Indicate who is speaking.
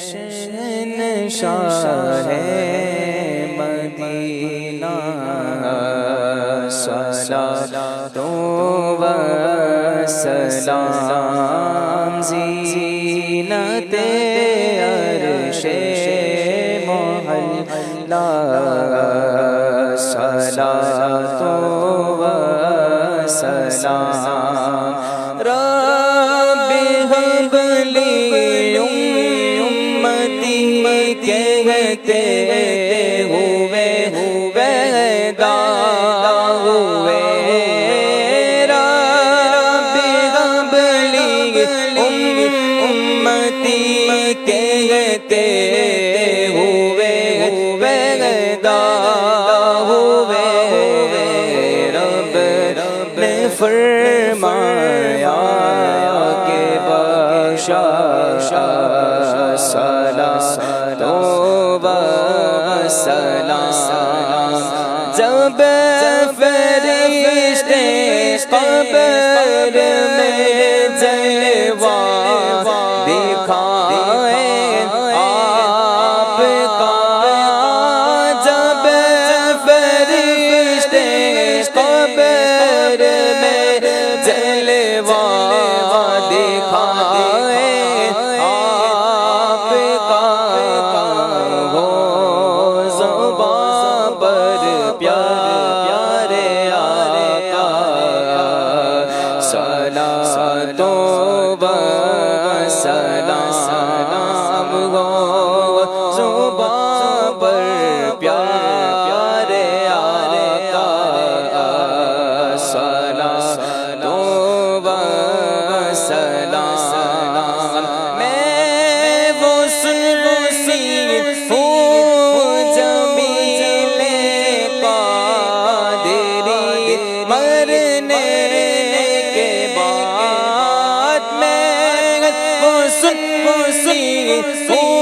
Speaker 1: شہنشاہ مدینہ صلاۃ و سلام زینت عرش محلا صلاۃ و سلام رب هب لی امتی کہتے ہوئے پیدا ہوئے رب هب لی امتی کہتے ہوئے پیدا ہوئے رب نے فرمایا کہ بخشا صلاۃ و سلام جب فرشتے قبر میں جلوہ دکھائیں آپ کا جب فرشتے قبر میں جلوہ دکھائیں آپ کا ہو زباں پر پیارے آقا صلاۃ و سلام ہو زباں پر پیارے آقا صلاۃ و سلام میں وہ سنی ہوں جمیل قادری مرنے کے بعد میں وہ سنی ہوں